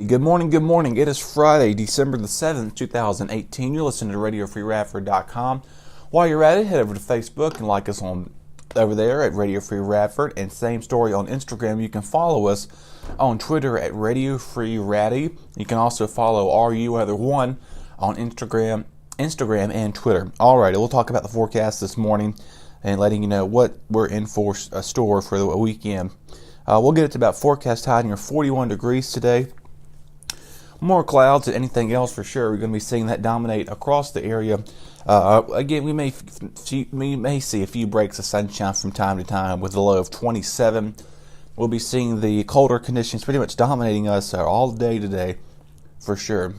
Good morning, good morning. It is Friday, December the 7th, 2018. You're listening to RadioFreeRadford.com. While you're at it, head over to Facebook and like us on over there at Radio Free Radford. And same story on Instagram. You can follow us on Twitter at Radio Free Raddy. You can also follow RU1 on Instagram and Twitter. All right, we'll talk about the forecast this morning and letting you know what we're in for a store for the weekend. We'll get it to about forecast high near 41 degrees today. More clouds than anything else for sure. We're going to be seeing that dominate across the area. Again, we may see a few breaks of sunshine from time to time with a low of 27. We'll be seeing the colder conditions pretty much dominating us all day today for sure.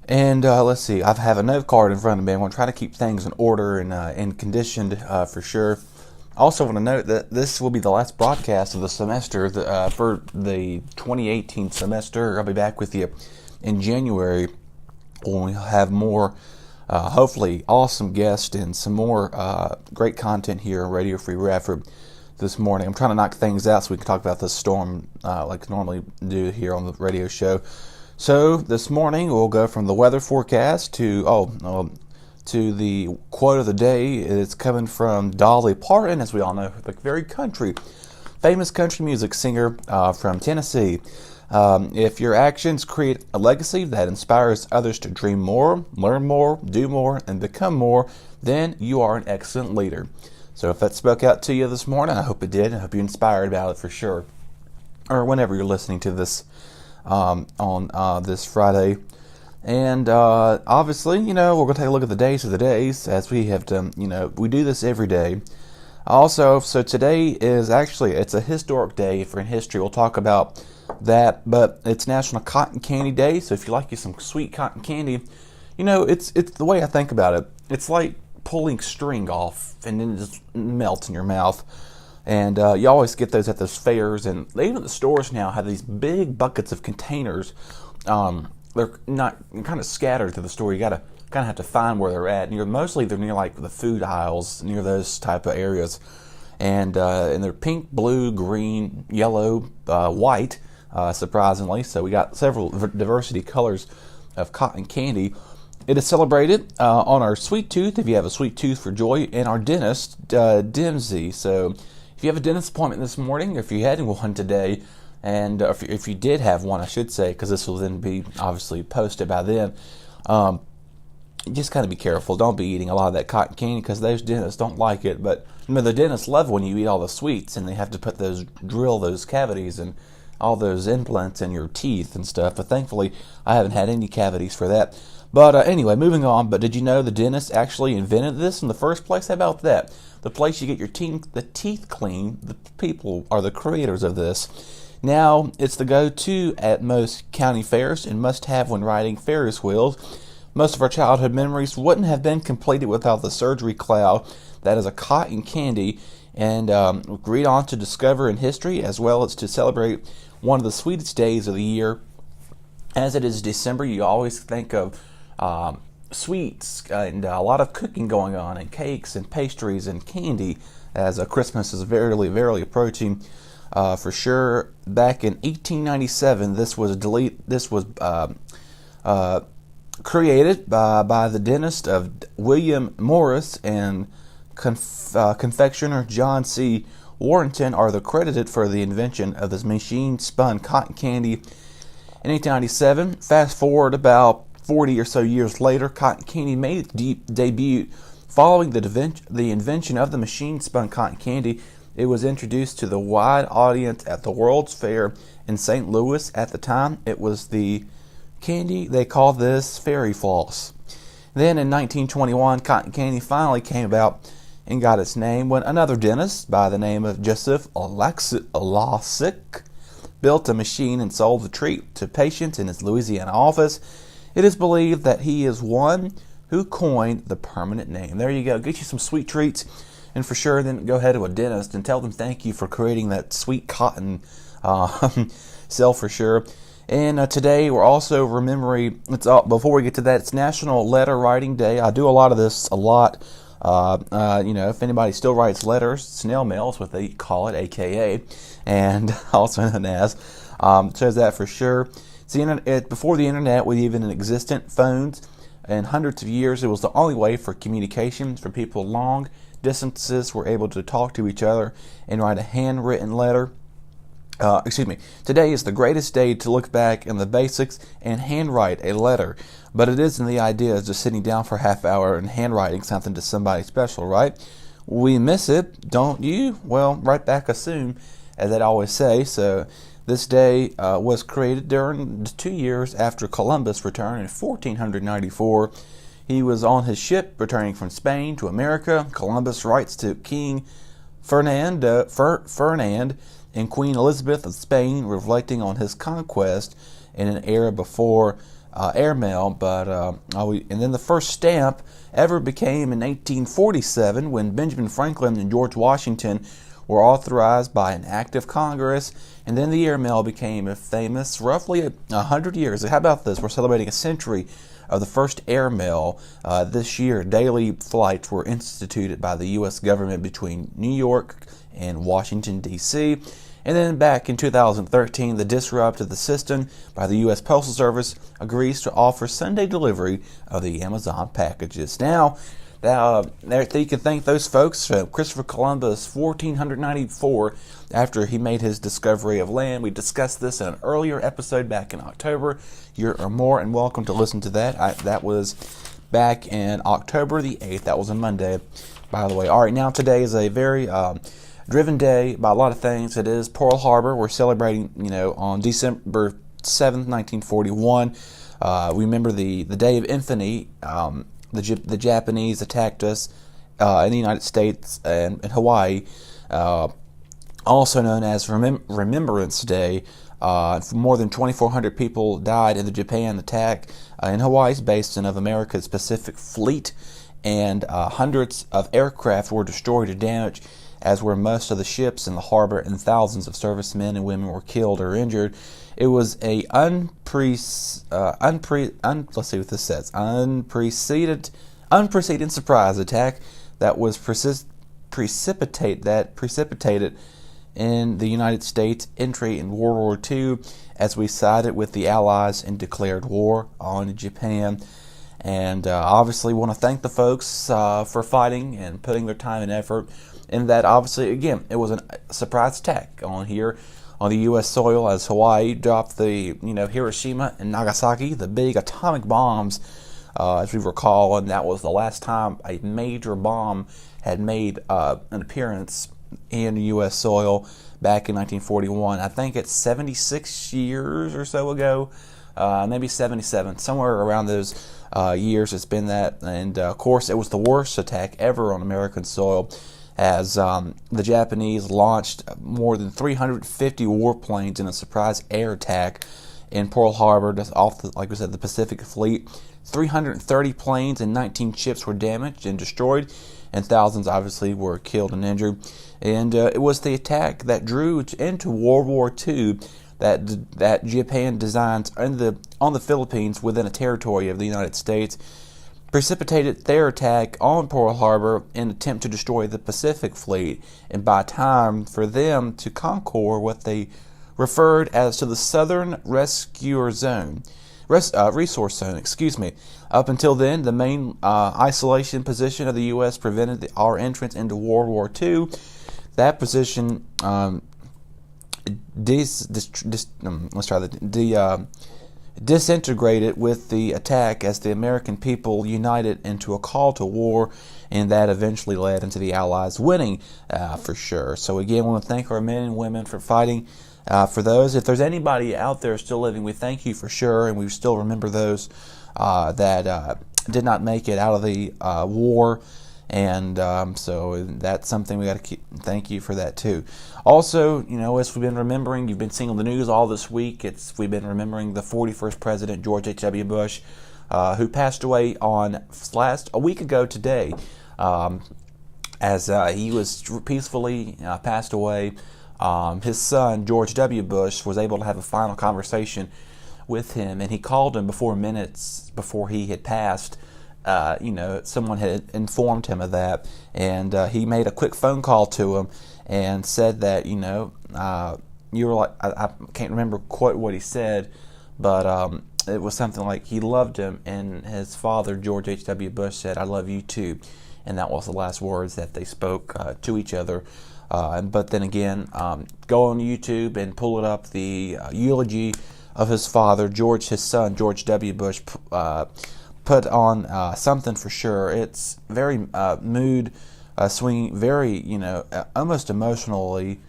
And let's see, I have a note card in front of me. I'm going to try to keep things in order and conditioned for sure. I also want to note that this will be the last broadcast of the semester for the 2018 semester. I'll be back with you in January when we have more, hopefully, awesome guests and some more great content here on Radio Free Radford this morning. I'm trying to knock things out so we can talk about this storm like I normally do here on the radio show. So this morning we'll go from the weather forecast to the quote of the day. It's coming from Dolly Parton, as we all know, the very famous country music singer from Tennessee. If your actions create a legacy that inspires others to dream more, learn more, do more, and become more, then you are an excellent leader. So if that spoke out to you this morning, I hope it did. I hope you're inspired about it for sure. Or whenever you're listening to this on this Friday. And obviously, we're going to take a look at the days of the days as we have done. We do this every day. Also, so today is it's a historic day for in history. We'll talk about that, but it's National Cotton Candy Day. So if you like some sweet cotton candy, it's the way I think about it. It's like pulling string off and then it just melts in your mouth. And you always get those at those fairs, and even at the stores now have these big buckets of containers. They're not kind of scattered through the store. You got to kind of have to find where they're at. And they're near like the food aisles, near those type of areas. And they're pink, blue, green, yellow, white, surprisingly. So we got several diversity colors of cotton candy. It is celebrated on our sweet tooth, if you have a sweet tooth for joy, and our dentist, Dimsey. So if you have a dentist appointment this morning, or if you had one today, and if you did have one, I should say, because this will then be obviously posted by then, just kind of be careful. Don't be eating a lot of that cotton candy because those dentists don't like it. But the dentists love when you eat all the sweets and they have to drill those cavities and all those implants in your teeth and stuff. But thankfully, I haven't had any cavities for that. But anyway, moving on. But did you know the dentist actually invented this in the first place? How about that? The place you get your teeth clean, the people are the creators of this. Now, it's the go-to at most county fairs and must have when riding Ferris wheels. Most of our childhood memories wouldn't have been completed without the surgery cloud that is a cotton candy. And read on to discover in history as well as to celebrate one of the sweetest days of the year. As it is December, you always think of sweets and a lot of cooking going on and cakes and pastries and candy as Christmas is verily, verily approaching. For sure, back in 1897, this was created by the dentist of William Morris and confectioner John C. Warrington are the credited for the invention of this machine-spun cotton candy in 1897. Fast forward about 40 or so years later, cotton candy made its debut following the invention of the machine-spun cotton candy. It was introduced to the wide audience at the World's Fair in St. Louis. At the time, it was the candy they called this fairy floss. Then in 1921, cotton candy finally came about and got its name when another dentist by the name of Joseph Lasik built a machine and sold the treat to patients in his Louisiana office. It is believed that he is one who coined the permanent name. There you go. Get you some sweet treats. And for sure, then go ahead to a dentist and tell them thank you for creating that sweet cotton cell for sure. And today we're also remembering, before we get to that, it's National Letter Writing Day. I do a lot of this a lot. If anybody still writes letters, snail mail is what they call it, AKA, and also known as. Says that for sure. It's the internet, before the internet with even existent phones. In hundreds of years, it was the only way for communication for people long distances were able to talk to each other and write a handwritten letter. Today is the greatest day to look back in the basics and handwrite a letter. But it isn't the idea of just sitting down for a half hour and handwriting something to somebody special, right? We miss it, don't you? Well, right back as soon, as I'd always say. So this day was created during the 2 years after Columbus returned in 1494. He was on his ship returning from Spain to America. Columbus writes to King Ferdinand and Queen Elizabeth of Spain, reflecting on his conquest in an era before airmail. And then the first stamp ever became in 1847 when Benjamin Franklin and George Washington were authorized by an act of Congress. And then the airmail became famous roughly 100 years. How about this? We're celebrating a century of the first airmail this year. Daily flights were instituted by the U.S. government between New York and Washington, D.C. And then back in 2013, the disrupt of the system by the U.S. Postal Service agrees to offer Sunday delivery of the Amazon packages. Now you can thank those folks. Christopher Columbus, 1494, after he made his discovery of land. We discussed this in an earlier episode back in October. You're more and welcome to listen to that. That was back in October the 8th. That was a Monday, by the way. All right, now today is a very driven day by a lot of things. It is Pearl Harbor. We're celebrating, on December 7th, 1941. We remember the Day of Infamy. The Japanese attacked us in the United States and Hawaii, also known as Remembrance Day. More than 2,400 people died in the Japan attack in Hawaii's basin of America's Pacific Fleet, and hundreds of aircraft were destroyed or damaged, as were most of the ships in the harbor, and thousands of servicemen and women were killed or injured. It was a unprecedented surprise attack that was precipitated in the United States' entry in World War II, as we sided with the Allies and declared war on Japan. And obviously want to thank the folks for fighting and putting their time and effort in that. Obviously, again, it was a surprise attack on here on the U.S. soil, as Hawaii dropped the Hiroshima and Nagasaki, the big atomic bombs, as we recall, and that was the last time a major bomb had made an appearance in U.S. soil back in 1941. I think it's 76 years or so ago, maybe 77, somewhere around those years it's been that. And of course, it was the worst attack ever on American soil, as the Japanese launched more than 350 warplanes in a surprise air attack in Pearl Harbor, just off, like we said, the Pacific Fleet. 330 planes and 19 ships were damaged and destroyed, and thousands obviously were killed and injured. And it was the attack that drew into World War II that Japan designs on the Philippines within a territory of the United States, precipitated their attack on Pearl Harbor in an attempt to destroy the Pacific Fleet, and by time for them to conquer what they referred as to the Southern Resource Zone. Up until then, the main isolation position of the U.S. prevented our entrance into World War II. That position disintegrated with the attack, as the American people united into a call to war, and that eventually led into the Allies winning for sure. So again, we want to thank our men and women for fighting for those. If there's anybody out there still living, we thank you for sure, and we still remember those that did not make it out of the war. And so that's something we got to keep. Thank you for that too. Also, as we've been remembering, you've been seeing on the news all this week. We've been remembering the 41st President George H.W. Bush, who passed away a week ago today, as he was peacefully passed away. His son George W. Bush was able to have a final conversation with him, and he called him minutes before he had passed. Someone had informed him of that, and he made a quick phone call to him and said that, you were like, I can't remember quite what he said, but it was something like he loved him, and his father, George H.W. Bush, said, "I love you too," and that was the last words that they spoke to each other. But then again, go on YouTube and pull it up, the eulogy of his father, George, his son, George W. Bush, put on something for sure. It's very mood swinging, very, almost emotionally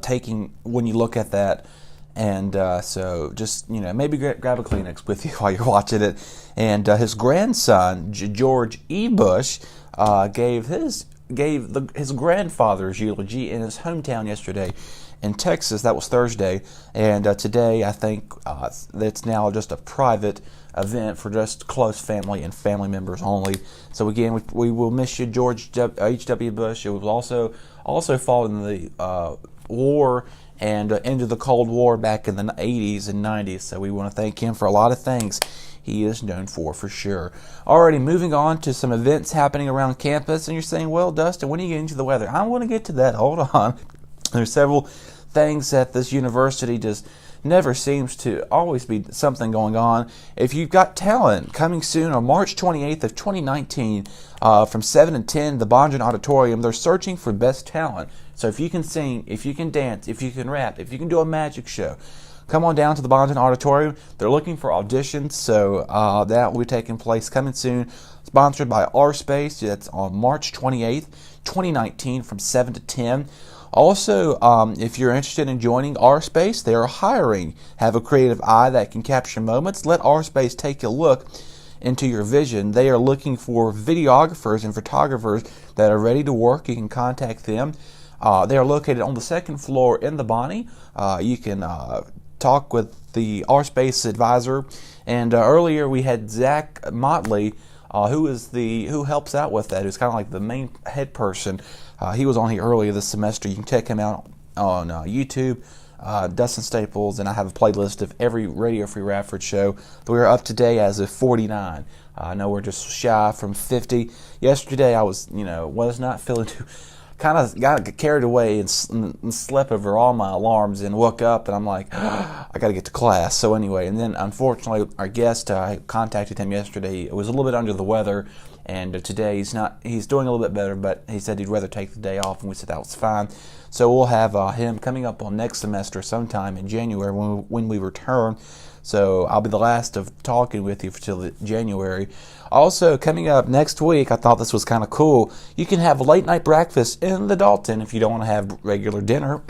taking when you look at that. And so just, maybe grab a Kleenex with you while you're watching it. And his grandson, George E. Bush, gave his grandfather's eulogy in his hometown yesterday in Texas. That was Thursday. And today, I think it's now just a private event for just close family and family members only. So again, we will miss you, George H.W. Bush. It was also fought in the war and into the Cold War back in the 80s and 90s. So we want to thank him for a lot of things he is known for sure. Alrighty, moving on to some events happening around campus. And you're saying, well, Dustin, when are you getting to the weather? I want to get to that. Hold on. There's several things that this university just never seems to always be something going on. If you've got talent, coming soon on March 28th of 2019 from 7 to 10, the Bonjan Auditorium, they're searching for best talent. So if you can sing, if you can dance, if you can rap, if you can do a magic show, come on down to the Bonjan Auditorium. They're looking for auditions, so that will be taking place coming soon. Sponsored by R Space. That's on March 28th, 2019 from 7 to 10. Also, if you're interested in joining R Space, they are hiring. Have a creative eye that can capture moments? Let R Space take a look into your vision. They are looking for videographers and photographers that are ready to work. You can contact them. They are located on the second floor in the Bonnie. You can talk with the R Space advisor. And earlier we had Zach Motley, who helps out with that, who's kind of like the main head person. He was on here earlier this semester. You can check him out on YouTube, Dustin Staples, and I have a playlist of every Radio Free Radford show. We're up to date as of 49. I know we're just shy from 50. Yesterday I was not feeling too, kind of got carried away and slept over all my alarms and woke up and I'm like, I got to get to class. So anyway, and then unfortunately our guest, I contacted him yesterday. It was a little bit under the weather, and today he's doing a little bit better, but he said he'd rather take the day off, and we said that was fine. So we'll have him coming up on next semester sometime in January when we return. So I'll be the last of talking with you until January. Also, coming up next week, I thought this was kind of cool. You can have late night breakfast in the Dalton if you don't want to have regular dinner.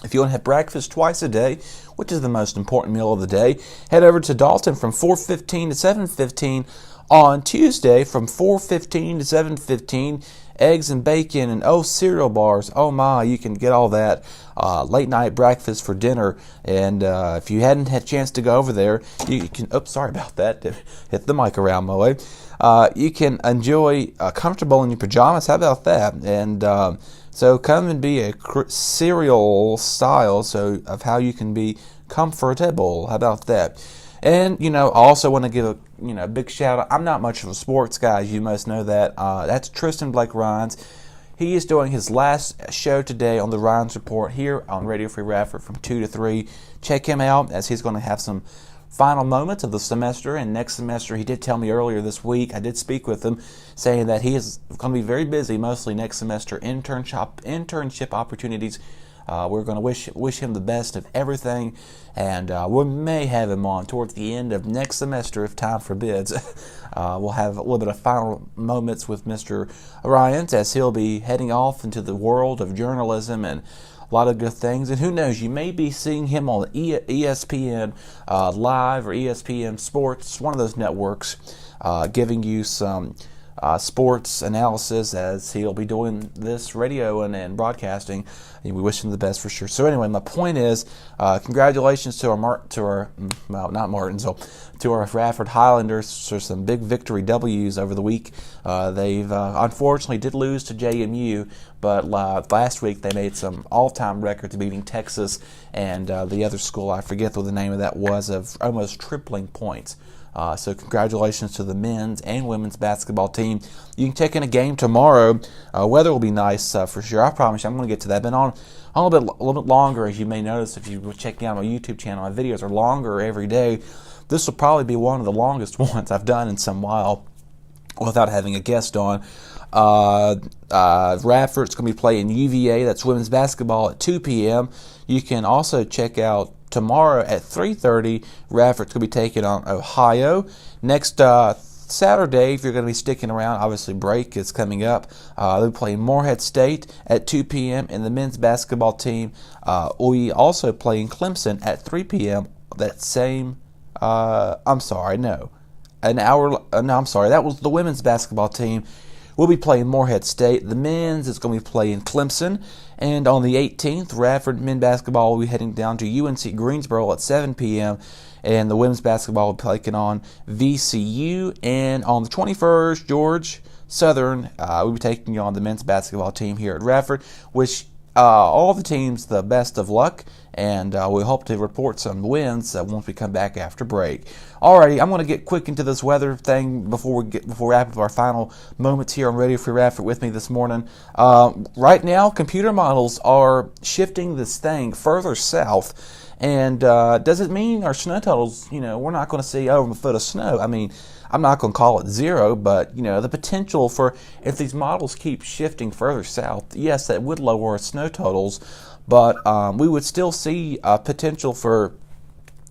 If you want to have breakfast twice a day, which is the most important meal of the day, head over to Dalton from 4:15 to 7:15 on Tuesday from 4:15 to 7:15. Eggs and bacon and cereal bars. Oh my, you can get all that late night breakfast for dinner. And if you hadn't had a chance to go over there, you can, sorry about that, hit the mic around my way. You can enjoy comfortable in your pajamas. How about that? And so come and be a cereal style of how you can be comfortable. How about that? And, I also want to give a big shout out. I'm not much of a sports guy, as you must know that. That's Tristan Blake Rines. He is doing his last show today on the Rines Report here on Radio Free Radford from 2 to 3. Check him out as he's going to have some final moments of the semester. And next semester, he did tell me earlier this week, I did speak with him, saying that he is going to be very busy, mostly next semester, internship opportunities. We're going to wish him the best of everything, and we may have him on towards the end of next semester if time forbids. We'll have a little bit of final moments with Mr. Rines as he'll be heading off into the world of journalism and a lot of good things. And who knows, you may be seeing him on ESPN Live or ESPN Sports, one of those networks, giving you some sports analysis as he'll be doing this radio and broadcasting. And we wish him the best for sure. So anyway, my point is, congratulations to our Radford Highlanders for some big victory W's over the week. They've unfortunately did lose to JMU, but last week they made some all-time records, beating Texas and the other school. I forget what the name of that was, of almost tripling points. So congratulations to the men's and women's basketball team. You can check in a game tomorrow. Weather will be nice for sure. I promise you, I'm going to get to that. Been on a little bit longer, as you may notice if you were checking out my YouTube channel. My videos are longer every day. This will probably be one of the longest ones I've done in some while without having a guest on. Radford's going to be playing UVA. That's women's basketball at 2 p.m. You can also check out tomorrow at 3:30. Radford's going to be taking on Ohio. Next Saturday, if you're going to be sticking around, obviously break is coming up. They'll be playing Morehead State at 2 p.m. And the men's basketball team will be also playing Clemson at 3 p.m. That same, I'm sorry, no. That was the women's basketball team. We'll be playing Morehead State. The men's is going to be playing Clemson. And on the 18th, Radford men basketball will be heading down to UNC Greensboro at 7 p.m. And the women's basketball will be taking on VCU. And on the 21st, George Southern will be taking on the men's basketball team here at Radford, which all the teams, the best of luck, and we hope to report some wins once we come back after break. Alrighty, I'm going to get quick into this weather thing before we wrap up our final moments here on Radio Free Radford with me this morning. Right now, computer models are shifting this thing further south. And does it mean our snow totals, we're not going to see over a foot of snow? I mean, I'm not going to call it zero, but, the potential for, if these models keep shifting further south, yes, that would lower our snow totals, but we would still see potential for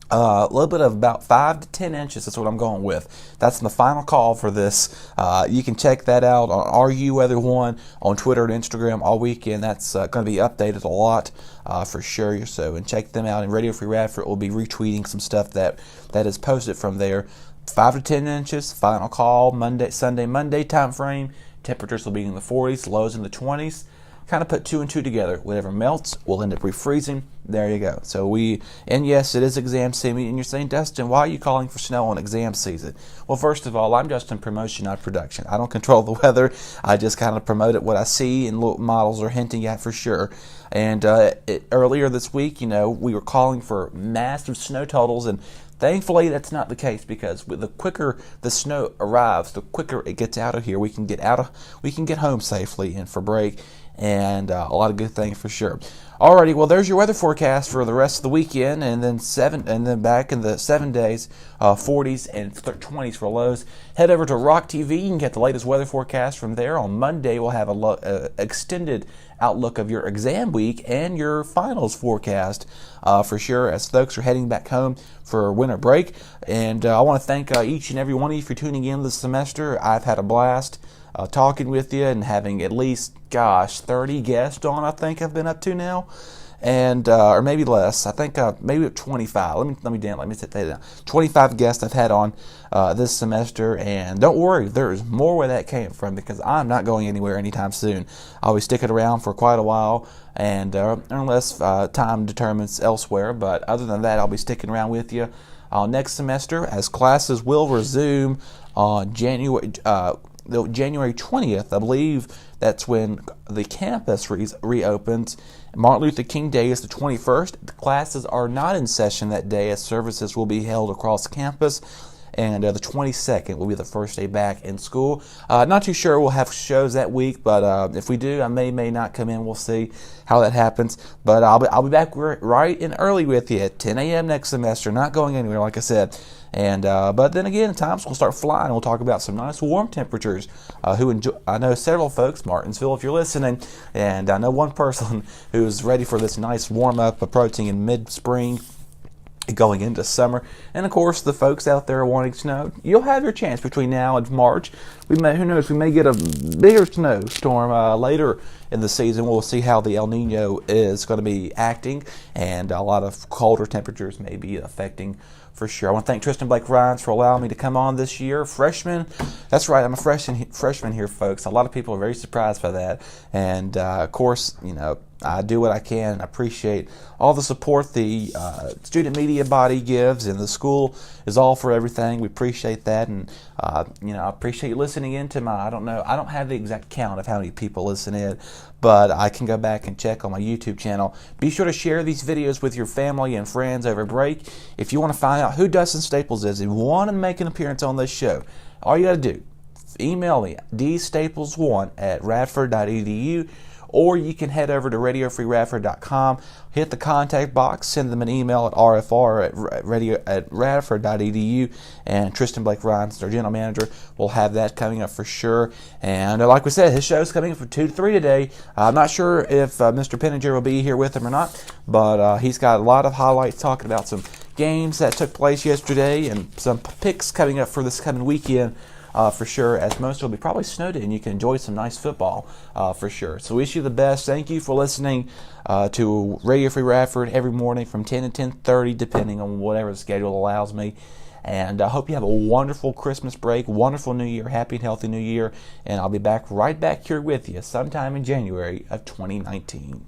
a little bit of about 5 to 10 inches. That's what I'm going with. That's the final call for this. You can check that out on RU Weather One on Twitter and Instagram all weekend. That's going to be updated a lot for sure. So, and check them out. And Radio Free Radford will be retweeting some stuff that is posted from there. 5 to 10 inches. Final call Monday time frame. Temperatures will be in the 40s, lows in the 20s. Kind of put 2 and 2 together. Whatever melts will end up refreezing. There you go. So and yes, it is exam season. And you're saying, Dustin, why are you calling for snow on exam season? Well, first of all, I'm just in promotion, not production. I don't control the weather. I just kind of promote it, what I see and what models are hinting at for sure. And earlier this week, we were calling for massive snow totals, and thankfully, that's not the case, because the quicker the snow arrives, the quicker it gets out of here. We can get home safely and for break, and a lot of good things for sure. Alrighty, well, there's your weather forecast for the rest of the weekend, and then back in the 7 days, 40s and 20s for lows. Head over to Rock TV. You can get the latest weather forecast from there. On Monday, we'll have a extended outlook of your exam week and your finals forecast for sure, as folks are heading back home for winter break. And I want to thank each and every one of you for tuning in this semester. I've had a blast talking with you and having at least, 30 guests on, I think I've been up to now. And or maybe less. I think maybe 25. Let me set that down. 25 guests I've had on this semester, and don't worry, there's more where that came from, because I'm not going anywhere anytime soon. I'll be sticking around for quite a while, and unless time determines elsewhere. But other than that, I'll be sticking around with you next semester, as classes will resume on January 20th. I believe that's when the campus reopens. Martin Luther King Day is the 21st. The classes are not in session that day, as services will be held across campus. And the 22nd will be the first day back in school. Not too sure we'll have shows that week, but if we do, I may not come in. We'll see how that happens. But I'll be back right and early with you at 10 a.m. next semester. Not going anywhere, like I said. And but then again, times will start flying. We'll talk about some nice warm temperatures. I know several folks, Martinsville, if you're listening, and I know one person who's ready for this nice warm up approaching in mid-spring, going into summer. And of course, the folks out there wanting snow, you'll have your chance between now and March. Who knows, we may get a bigger snowstorm later in the season. We'll see how the El Nino is going to be acting, and a lot of colder temperatures may be affecting for sure. I want to thank Tristan Blake Rines for allowing me to come on this year. Freshman, that's right, I'm a freshman here, folks. A lot of people are very surprised by that. And of course, I do what I can. I appreciate all the support the student media body gives, and the school is all for everything. We appreciate that, and I appreciate you listening in to I don't have the exact count of how many people listen in, but I can go back and check on my YouTube channel. Be sure to share these videos with your family and friends over break. If you want to find out who Dustin Staples is and want to make an appearance on this show, all you got to do, email me, dstaples1@radford.edu, or you can head over to radiofreeradford.com, hit the contact box, send them an email at rfr@radford.edu, and Tristan Blake Rines, our general manager, will have that coming up for sure. And like we said, his show's coming up from 2 to 3 today. I'm not sure if Mr. Penninger will be here with him or not, but he's got a lot of highlights talking about some games that took place yesterday and some picks coming up for this coming weekend. For sure, as most will be probably snowed in. You can enjoy some nice football for sure. So wish you the best. Thank you for listening to Radio Free Radford every morning from 10 to 10:30, depending on whatever the schedule allows me. And I hope you have a wonderful Christmas break, wonderful New Year, happy and healthy New Year. And I'll be right back here with you sometime in January of 2019.